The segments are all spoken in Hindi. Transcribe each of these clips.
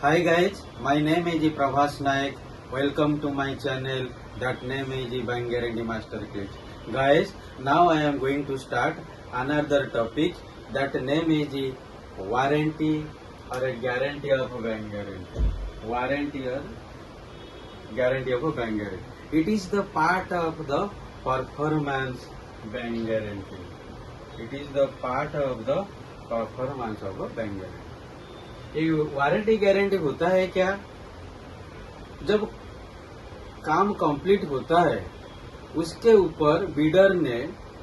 Hi guys, my name is Prabhas Naik. Welcome to my channel. That name is Buying Guarantee Master Kit. Guys, now I am going to start another topic. That name is warranty or a guarantee of a bank guarantee. Warranty or guarantee of a bank guarantee. It is the part of the performance bank guarantee. It is the part of the performance of a bank guarantee. ये वारंटी गारंटी होता है क्या? जब काम कंप्लीट होता है उसके ऊपर बिडर ने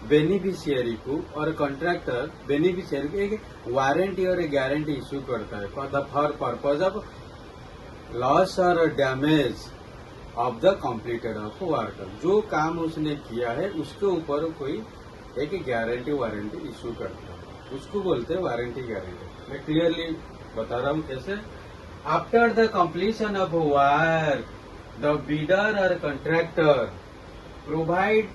बेनिफिशियरी को और कॉन्ट्रैक्टर बेनिफिशियरी को एक वारंटी और एक गारंटी इश्यू करता है फॉर पर्पज ऑफ लॉस और damage of the completed of work. जो काम उसने किया है उसके ऊपर कोई एक गारंटी वारंटी इश्यू करता है, उसको बोलते हैं वारंटी गारंटी। मैं क्लियरली बता रहा हूँ कैसे। After the completion of work the bidder और कॉन्ट्रैक्टर प्रोवाइड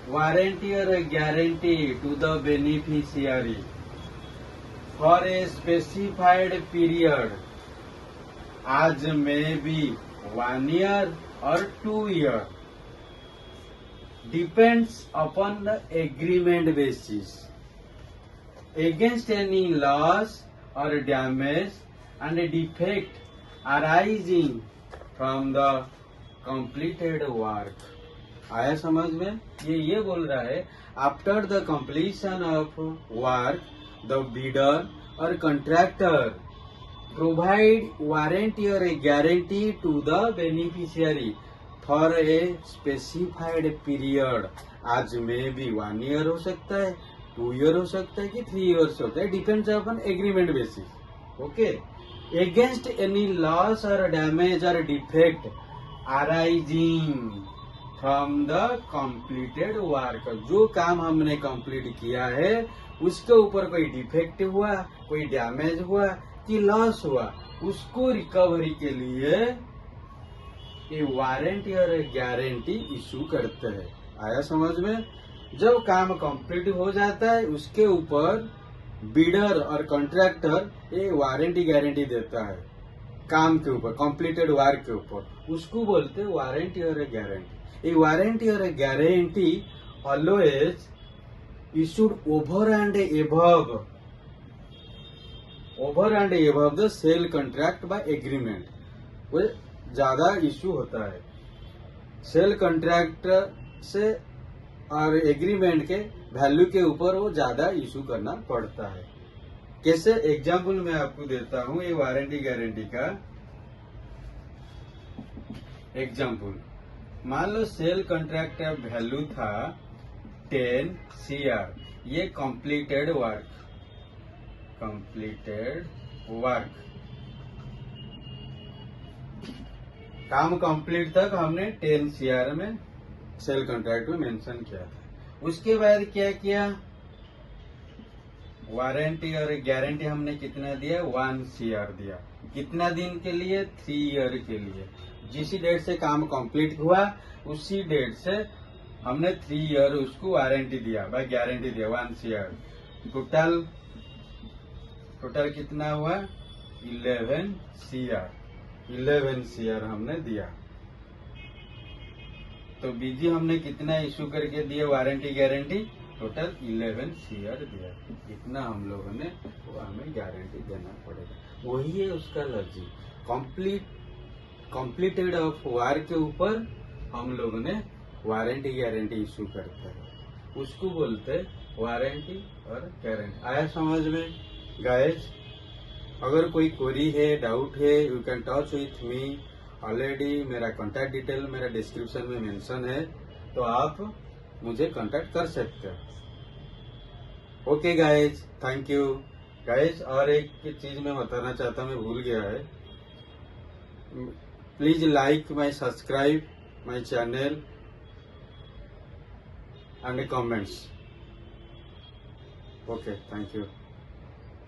वारंटी और guarantee to the beneficiary for a specified period as may B 1 year और 2 year depends upon the agreement basis against any loss or damage and defect arising from the completed work। आया समझ में? ये बोल रहा है after the completion of work the bidder और कॉन्ट्रैक्टर प्रोवाइड वारंटी और a guarantee to the beneficiary for a specified period. आज में भी 1 year हो सकता है, 2 year हो सकता है कि 3 years होता है, depends upon agreement basis. Okay, against any loss और डैमेज और defect arising from the completed work. जो काम हमने कंप्लीट किया है उसके ऊपर कोई डिफेक्ट हुआ, कोई डैमेज हुआ कि लॉस हुआ, उसको रिकवरी के लिए ये वारंटी और गारंटी इशू करते हैं। आया समझ में? जब काम कंप्लीट हो जाता है उसके ऊपर बिडर और कॉन्ट्रैक्टर ये वारंटी गारंटी देता है काम के ऊपर, कंप्लीटेड वर्क के ऊपर, उसको बोलते हैं वारंटी और गारंटी। ये वारंटी और guarantee always issued over and above the sale contract by agreement. वो ज्यादा इश्यू होता है सेल कॉन्ट्रैक्ट से और एग्रीमेंट के वैल्यू के ऊपर, वो ज्यादा इश्यू करना पड़ता है। कैसे? एग्जाम्पल मैं आपको देता हूँ ये वारंटी गारंटी का एग्जाम्पल। मान लो सेल कॉन्ट्रैक्ट का वैल्यू था 10 CR। ये कंप्लीटेड वर्क काम कंप्लीट तक हमने 10 CR में सेल कॉन्ट्रैक्ट में मेंशन किया था। उसके बाद क्या किया? वारंटी और गारंटी हमने कितना दिया? 1 CR दिया। कितना दिन के लिए? 3 year के लिए। जिस डेट से काम कंप्लीट हुआ उसी डेट से हमने 3 year उसको वारंटी दिया, बाय गारंटी दिया 1 CR। टोटल कितना हुआ? 11 CR हमने दिया। तो बीजी हमने कितना इशू करके दिया वारंटी गारंटी? टोटल 11 CR दिया। इतना हम लोगों ने हमें गारंटी देना पड़ेगा। वही है उसका लॉजिक। कंप्लीटेड ऑफ वर्क के ऊपर हम लोगों ने वारंटी गारंटी इशू करते हैं, उसको बोलते हैं वारंटी और गारंटी। आया समझ में गाइस? अगर कोई क्वेरी है, डाउट है, you can touch with me. Already मेरा कॉन्टैक्ट डिटेल मेरा डिस्क्रिप्शन में मेंशन है, तो आप मुझे कॉन्टैक्ट कर सकते हो। Okay guys, thank you guys. और एक चीज मैं बताना चाहता हूँ, मैं भूल गया है। Please like my subscribe my channel and comments. Okay, thank you.